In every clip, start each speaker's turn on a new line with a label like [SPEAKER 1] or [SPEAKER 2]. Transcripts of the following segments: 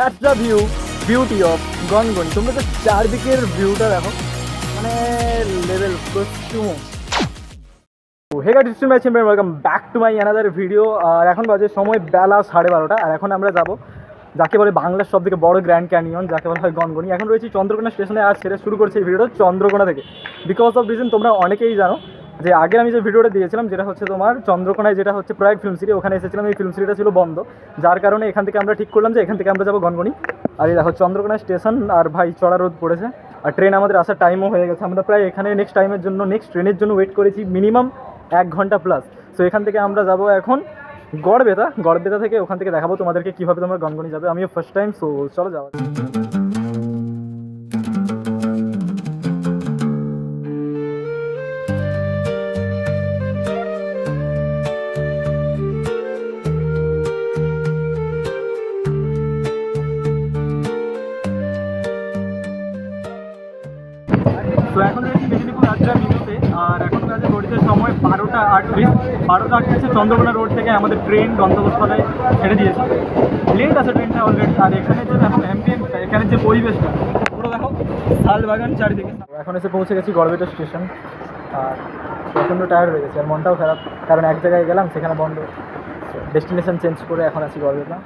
[SPEAKER 1] That's the beauty of Gangani. তোমরা তো চারদিকের ভিউটা দেখো, মানে level costume. Hey guys, it's my channel, welcome back to my another video. আর এখন বাজে সময় বেলা 12:30, আর এখন আমরা যাব যাকে বলে বাংলার সব থেকে বড় গ্র্যান্ড ক্যানিয়ন, যাকে বলা হয় গনগনি। এখন রয়েছি চন্দ্রকোনা স্টেশনে। আজ ছেড়ে শুরু করছি এই ভিডিওটা চন্দ্রকোনা থেকে, বিকজ অফ রিজন তোমরা অনেকেই জানো যে আগে আমি যে ভিডিওটা দিয়েছিলাম, যেটা হচ্ছে তোমার চন্দ্রকোনায়, যেটা হচ্ছে প্রয়াগ ফিল্ম সিটি, ওখানে এসেছিলাম। এই ফিল্ম সিটিটা ছিল বন্ধ, যার কারণে এখান থেকে আমরা ঠিক করলাম যে এখান থেকে আমরা যাবো গনগনি। আর এই দেখো চন্দ্রকোনা স্টেশন, আর ভাই চড়া রোদ পড়েছে, আর ট্রেন আমাদের আসার টাইমও হয়ে গেছে। আমরা প্রায় এখানে নেক্সট টাইমের জন্য, নেক্সট ট্রেনের জন্য ওয়েট করেছি মিনিমাম 1 ঘন্টা প্লাস। সো এখান থেকে আমরা যাব এখন গড়বেতা থেকে। ওখান থেকে দেখাবো তোমাদেরকে কীভাবে তোমরা গনগনি যাবে। আমিও ফার্স্ট টাইম, সো চলো যাওয়া। তো এখন রয়েছি মেদিনীপুর আদ্রা বিন্দুতে, আর এখন বাজে ঘড়িতে সময় 12:38। 12:38 চন্দ্রকোনা রোড থেকে আমাদের ট্রেন গন্তব্যস্থলে ছেড়ে দিয়েছে। লেট আছে ট্রেনটা অলরেডি। আর এখানে যে দেখো অ্যাম্বিয়েন্সটা, এখানে যে পরিবেশটা পুরো দেখো শাল বাগান চারিদিকে। এখন এসে পৌঁছে গেছি গড়বেতা স্টেশন, আর প্রচণ্ড টায়ার্ড হয়ে গেছে, আর মনটাও খারাপ, কারণ এক জায়গায় গেলাম সেখানে বন্ধ। ডেস্টিনেশন চেঞ্জ করে এখন আছি গড়বেতা।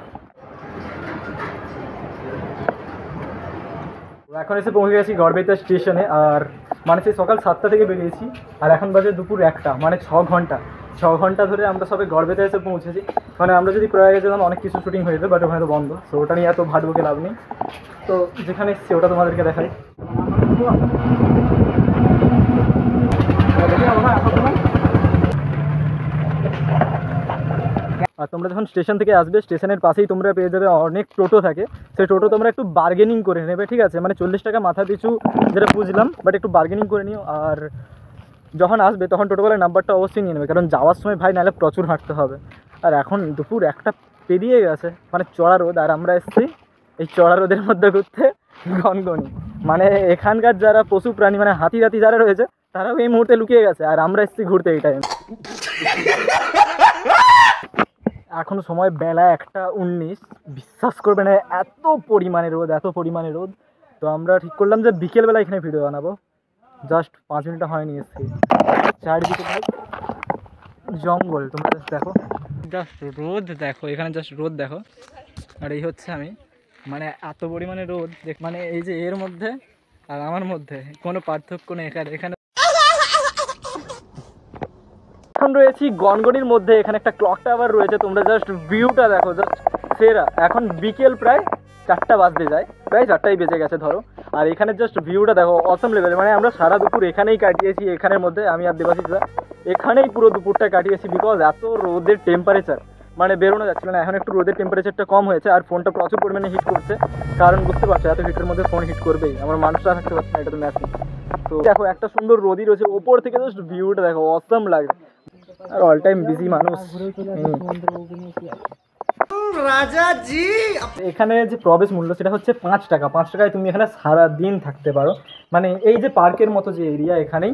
[SPEAKER 1] এখন এসে পৌঁছে গেছি গড়বেতা স্টেশনে, আর মানে সেই সকাল 7টা থেকে বেরিয়েছি, আর এখন বাজে দুপুর 1টা, মানে 6 ঘন্টা ধরে আমরা সবে গড়বেতা এসে পৌঁছেছি। মানে আমরা যদি প্রয়াগে যেতাম অনেক কিছু শুটিং হয়ে যেত, বাট ওখানে তো বন্ধ। সো ওটা নিয়ে এত ভাটবকে লাভ নেই। তো যেখানে এসেছি ওটা তোমাদেরকে দেখাই। আর তোমরা যখন স্টেশন থেকে আসবে, স্টেশনের পাশেই তোমরা পেয়ে যাবে অনেক টোটো থাকে। সেই টোটো তোমরা একটু বার্গেনিং করে নেবে, ঠিক আছে? মানে 40 টাকা মাথা পিছু, যেটা বুঝলাম, বাট একটু বার্গেনিং করে নিও। আর যখন আসবে তখন টোটোওয়ালার নাম্বারটা অবশ্যই নিয়ে নেবে, কারণ যাওয়ার সময় ভাই নাহলে প্রচুর হাঁটতে হবে। আর এখন দুপুর 1টা পেরিয়ে গেছে, মানে চড়া রোদ, আর আমরা এসেছি এই চড়া রোদের মধ্যে ঘুরতে গনগনি। মানে এখানকার যারা পশু প্রাণী, মানে হাতি টাতি যারা রয়েছে, তারাও এই মুহূর্তে লুকিয়ে গেছে, আর আমরা এসেছি ঘুরতে এই টাইম। এখন সময় বেলা 1:19। বিশ্বাস করবে না, এত পরিমাণে রোদ। তো আমরা ঠিক করলাম যে বিকেলবেলা এখানে ভিডিও বানাবো। জাস্ট 5 মিনিট হয়নি এসেছি, চারিদিকে ভাই জঙ্গল। তোমরা জাস্ট দেখো, জাস্ট রোদ দেখো, এখানে জাস্ট রোদ দেখো। আর এই হচ্ছে আমি, মানে এত পরিমাণে রোদ, মানে এই যে এর মধ্যে আর আমার মধ্যে কোনো পার্থক্য নেই। এখানে এখন রয়েছি গনগনির মধ্যে, এখানে একটা ক্লক টাওয়ার রয়েছে। তোমরা জাস্ট ভিউটা দেখো, জাস্ট সেরা। এখন বিকেল প্রায় 4টা বাজতে যায়, প্রায় 4টাই বেজে গেছে ধরো। আর এখানে জাস্ট ভিউটা দেখো, অসম লেভেল। মানে আমরা সারা দুপুর এখানেই কাটিয়েছি, এখানের মধ্যে আমি আর দেবাশিসরা এখানেই পুরো দুপুরটা কাটিয়েছি, বিকজ এত রোদের টেম্পারেচার, মানে বেরোনো যাচ্ছিল না। এখন একটু রোদের টেম্পারেচারটা কম হয়েছে, আর ফোনটা প্রচুর পরিমাণে হিট করছে, কারণ বুঝতে পারছো এত হিটের মধ্যে ফোন হিট করবেই, আমার মানুষরা থাকতে পারছে না, এটা তো ম্যাসিভ। তো দেখো একটা সুন্দর রোদই রয়েছে, ওপর থেকে জাস্ট ভিউটা দেখো, অসম লাগে। আর অল টাইম বিজি মানুষ। রাজাজি, এখানে যে প্রবেশ মূল্য সেটা হচ্ছে 5 টাকা। 5 টাকায় তুমি এখানে সারা দিন থাকতে পারো। মানে এই যে পার্কের মতো যে এরিয়া, এখানেই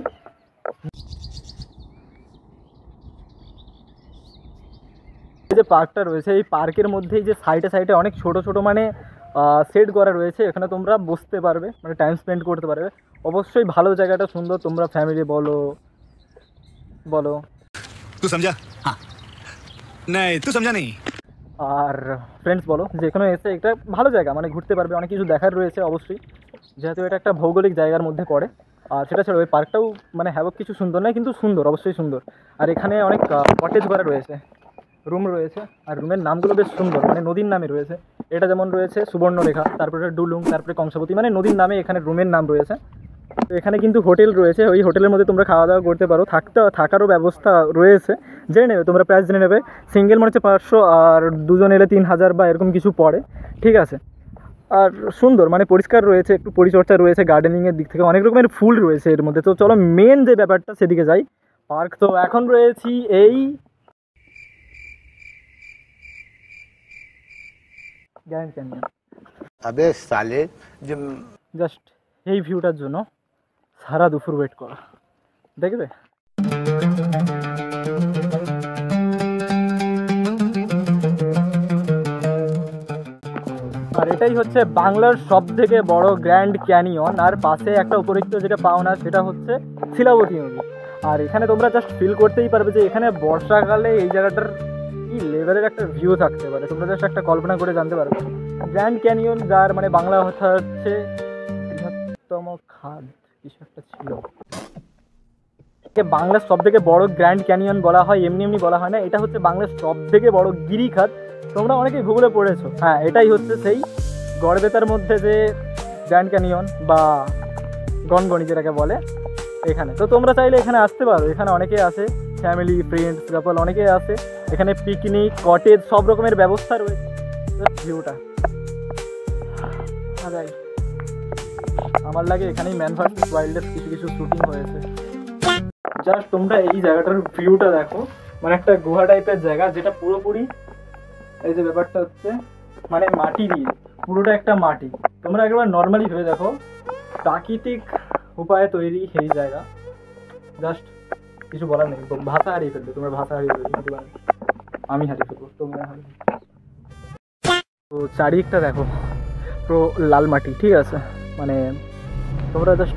[SPEAKER 1] এই যে পার্কটা রয়েছে, এই পার্কের মধ্যেই যে সাইডে অনেক ছোট ছোট মানে সেট করা রয়েছে, এখানে তোমরা বসতে পারবে, মানে টাইম স্পেন্ড করতে পারবে। অবশ্যই ভালো, জায়গাটা সুন্দর। তোমরা ফ্যামিলি বলো
[SPEAKER 2] तू समझा? हाँ नहीं तू समझा नहीं।
[SPEAKER 1] আর ফ্রেন্ডস বলো, যেখানে এসে একটা ভালো জায়গা, মানে ঘুরতে পারবে, অনেক কিছু দেখার রয়েছে অবশ্যই, যেহেতু এটা একটা ভৌগোলিক জায়গার মধ্যে পড়ে। আর সেটা ছাড়া ওই পার্কটাও মানে হ্যাবক কিছু সুন্দর নয়, কিন্তু সুন্দর, অবশ্যই সুন্দর। আর এখানে অনেক কটেজ করা রয়েছে, রুম রয়েছে, আর রুমের নামগুলো বেশ সুন্দর, মানে নদীর নামে রয়েছে। এটা যেমন রয়েছে সুবর্ণরেখা, তারপরে ডুলুং, তারপরে কংসাবতী, মানে নদীর নামে এখানে রুমের নাম রয়েছে। তো এখানে কিন্তু হোটেল রয়েছে, ওই হোটেলের মধ্যে তোমরা খাওয়া দাওয়া করতে পারো, থাকারও ব্যবস্থা রয়েছে। জেনে নেবে তোমরা, প্রাইস জেনে নেবে। সিঙ্গেল মনে হচ্ছে 500, আর দুজন এলে 3000 বা এরকম কিছু পড়ে, ঠিক আছে। আর সুন্দর, মানে পরিষ্কার রয়েছে, একটু পরিচর্যা রয়েছে, গার্ডেনিংয়ের দিক থেকে অনেক রকমের ফুল রয়েছে এর মধ্যে। তো চলো মেন যে ব্যাপারটা সেদিকে যাই, পার্ক। তো এখন রয়েছি এই গ্র্যান্ড ক্যানিয়ন।
[SPEAKER 2] अबे साले जब
[SPEAKER 1] জাস্ট এই ভিউটার জন্য সারা দুপুর ওয়েট করা, দেখবে। আর এটাই হচ্ছে বাংলার সব থেকে বড় গ্র্যান্ড ক্যানিয়ন। আর পাশে একটা উপরিক্ত যেটা পাও না সেটা হচ্ছে শিলাবতী নদী। আর এখানে তোমরা জাস্ট ফিল করতেই পারবে যে এখানে বর্ষাকালে এই জায়গাটার কি লেভেলের একটা ভিউ থাকতে পারে। তোমরা জাস্ট একটা কল্পনা করে জানতে পারবে। গ্র্যান্ড ক্যানিয়ন যার মানে বাংলা কথা হচ্ছে বৃহত্তম খাদ কিছু একটা ছিল। বাংলার সব থেকে বড় গ্র্যান্ড ক্যানিয়ন বলা হয়, এমনি এমনি বলা হয় না। এটা হচ্ছে বাংলার সব থেকে বড় গিরিখাত। তোমরা অনেকে গুগলে পড়েছো, হ্যাঁ এটাই হচ্ছে সেই গড়বেতার মধ্যে যে গ্র্যান্ড ক্যানিয়ন বা গনগনি যেটাকে বলে এখানে। তো তোমরা চাইলে এখানে আসতে পারো, এখানে অনেকে আসে, ফ্যামিলি ফ্রেন্ডস কাপল অনেকেই আসে। এখানে পিকনিক কটেজ সব রকমের ব্যবস্থা রয়েছে। ভিউটা আমার লাগে এখানেই ম্যান ভার্সেস ওয়াইল্ডের কিছু কিছু শুটিং হয়েছে। জাস্ট তোমরা এই জায়গাটার ভিউটা দেখো, মানে একটা গুহা টাইপের জায়গা যেটা পুরোপুরি এই যে ব্যাপারটা হচ্ছে মানে মাটি দিয়ে পুরোটা একটা মাটি। তোমরা একবার নর্মালি ভেবে দেখো প্রাকৃতিক উপায়ে তৈরি এই জায়গা। জাস্ট কিছু বলার নেই, ভাষা হারিয়ে ফেলবে, তোমরা ভাষা হারিয়ে ফেলবে, আমি হারিয়ে ফেলবো, তোমরা হারিয়ে। তো চারিদিকটা দেখো পুরো লাল মাটি, ঠিক আছে? মানে তোমরা জাস্ট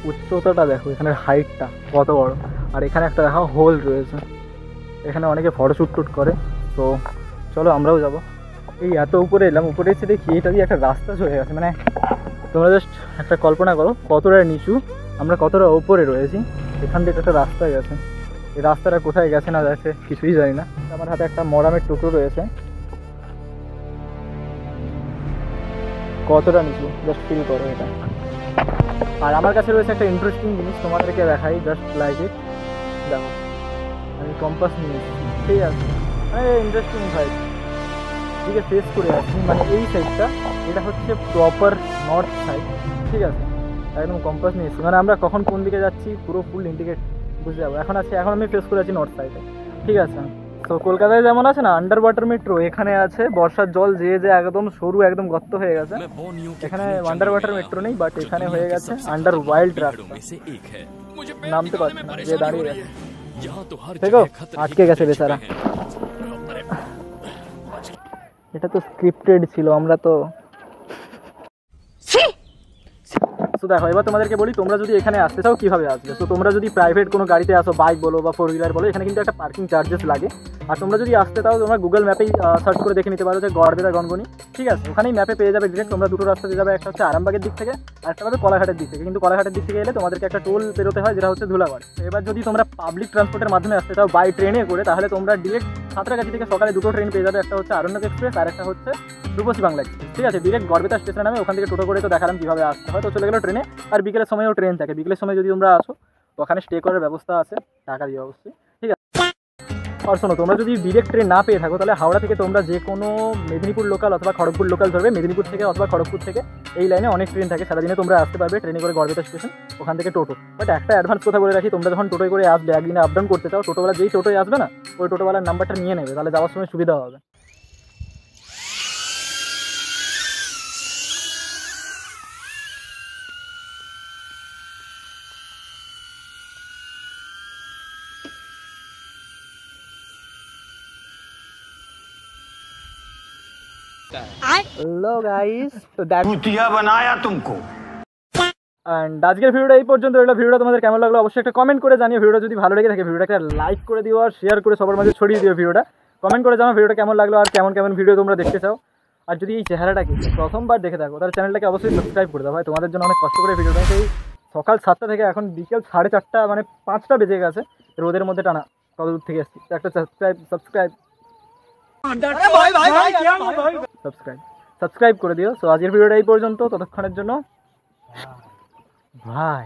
[SPEAKER 1] উচ্চতাটা দেখো, এখানের হাইটটা কত বড়। আর এখানে একটা দেখো হোল রয়েছে, এখানে অনেকে ফটোশ্যুট টুট করে। তো চলো আমরাও যাব। এই এত উপরে এলাম, উপরে এসে দেখি এটা দিয়ে একটা রাস্তা চলে গেছে। মানে তোমরা জাস্ট একটা কল্পনা করো কতটা নিচু, আমরা কতটা উপরে রয়েছি। এখান থেকে একটা রাস্তা গেছে, এই রাস্তাটা কোথায় গেছে না গেছে কিছুই জানি না। আমার হাতে একটা মরামের টুকরো রয়েছে, কতটা নিচু জাস্ট ফিল করো এটা। আর আমার কাছে রয়েছে একটা ইন্টারেস্টিং জিনিস, তোমাদেরকে দেখাই, জাস্ট লাইক ইট। দেখো আমি কম্পাস নিয়ে এসেছি, ঠিক আছে? মানে ইন্টারেস্টিং ভাই, দিকে ফেস করে আছি, মানে এই সাইডটা এটা হচ্ছে প্রপার নর্থ সাইড, ঠিক আছে? একদম কম্পাস নিয়ে এসেছি, মানে আমরা কখন কোন দিকে যাচ্ছি পুরো ফুল ইন্ডিকেট বুঝে যাবো। এখন আমি ফেস করে আছি নর্থ সাইডে, ঠিক আছে? তো কলকাতায় যেমন আছে না আন্ডার ওয়াটার মেট্রো, এখানে আছে বর্ষার জল যে একদম সরু একদম গর্ত হয়ে গেছে। এখানে আন্ডার ওয়াটার মেট্রো নেই, বাট এখানে হয়ে গেছে আন্ডার ওয়াইল্ড রাস্তা। নামতে পারছে না, যে দাঁড়িয়ে গেছে, দেখো আটকে গেছে বেচারা। এটা তো স্ক্রিপ্টেড ছিল, আমরা তো। তো দেখো এবার তোমাদেরকে বলি, তোমরা যদি এখানে আসতে চাও কীভাবে আসবে। তো তোমরা যদি প্রাইভেট কোনো গাড়িতে আসো, বাইক বলো বা 4 হুইলার বলো, এখানে কিন্তু একটা পার্কিং চার্জেস লাগে। আর তোমরা যদি আসতে চাও তোমরা গুগল ম্যাপেই সার্চ করে দেখে নিতে পারো যে গড়বেতা গনগনি, ঠিক আছে? ওখানেই ম্যাপে পেয়ে যাবে ডিরেক্ট। তোমরা দুটো রাস্তা দিয়ে যাবে, একটা হচ্ছে আরামবাগের দিক থেকে আর একটা হবে কলাঘাটের দিক থেকে। কিন্তু কলাঘাটের দিক থেকে এলে তোমাদেরকে একটা টোল পেরোতে হয় যেটা হচ্ছে ধুলাগড়। এবার যদি তোমরা পাবলিক ট্রান্সপোর্টের মাধ্যমে আসতে চাও বাই ট্রেনে করে, তাহলে তোমরা ডিরেক্ট সাঁতরাগাছি থেকে সকালে দুটো ট্রেন পেয়ে যাবে, একটা হচ্ছে আরণ্যক এক্সপ্রেস আর একটা হচ্ছে রূপসী বাংলা এক্সপ্রেস, ঠিক আছে? ডিরেক্ট গড়বেতা স্টেশনে নামে ওখান থেকে টোটো করে তো দেখালাম কীভাবে আসতে হয়। তো চলে গেলো ট্রেনে। আর বিকেলের সময়ও ট্রেন থাকে, বিকেলের সময় যদি তোমরা আসো ওখানে স্টে করার ব্যবস্থা আছে, টাকা দিয়ে অবশ্যই, ঠিক আছে? আর শোনো, তোমরা যদি ডিরেক্ট ট্রেন না পেয়ে থাকো তাহলে হাওড়া থেকে তোমরা যে কোনো মেদিনীপুর লোকাল অথবা খড়গপুর লোকাল ধরবে। মেদিনীপুর থেকে অথবা খড়গপুর থেকে এই লাইনে অনেক ট্রেন থাকে, সারাদিনে তোমরা আসতে পারবে ট্রেনে করে গড়বেতা স্টেশন, ওখান থেকে টোটো। বাট একটা অ্যাডভান্স কথা বলে রাখি, তোমরা যখন টোটোয় করে আসবে, একদিনে আপ ডাউন করতে চাও, টোটোওয়ালা যেই টোটোয় আসবে না ওই টোটোওয়ালার নাম্বারটা নিয়ে নেবে, তাহলে যাওয়ার সময় সুবিধা হবে। হ্যালো গাইস, তো
[SPEAKER 2] भूतिया बनाया तुमको।
[SPEAKER 1] অ্যান্ড আজকের ভিডিওটা এই পর্যন্ত রইলো। ভিডিওটা তোমাদের কেমন লাগলো অবশ্যই একটা কমেন্ট করে জানিও। ভিডিওটা যদি ভালো লেগে থাকে ভিডিওটাকে লাইক করে দিও আর শেয়ার করে সবার মাঝে ছড়িয়ে দিও। ভিডিওটা কমেন্ট করে জানাও ভিডিওটা কেমন লাগলো আর কেমন কেমন ভিডিও তোমরা দেখতে চাও। আর যদি এই চেহারাটাকে প্রথমবার দেখে থাকো তাহলে চ্যানেলটাকে অবশ্যই সাবস্ক্রাইব করে দাও ভাই, তোমাদের জন্য অনেক কষ্ট করে ভিডিওটা সেই সকাল 7টা থেকে এখন বিকেল 4:30, মানে 5টা বেজে গেছে রোদের মধ্যে টানা, কত দূর থেকে এসেছি। একটা সাবস্ক্রাইব করে দিও। সো আজকের ভিডিওটা এই পর্যন্ত, ততক্ষণের জন্য ভাই।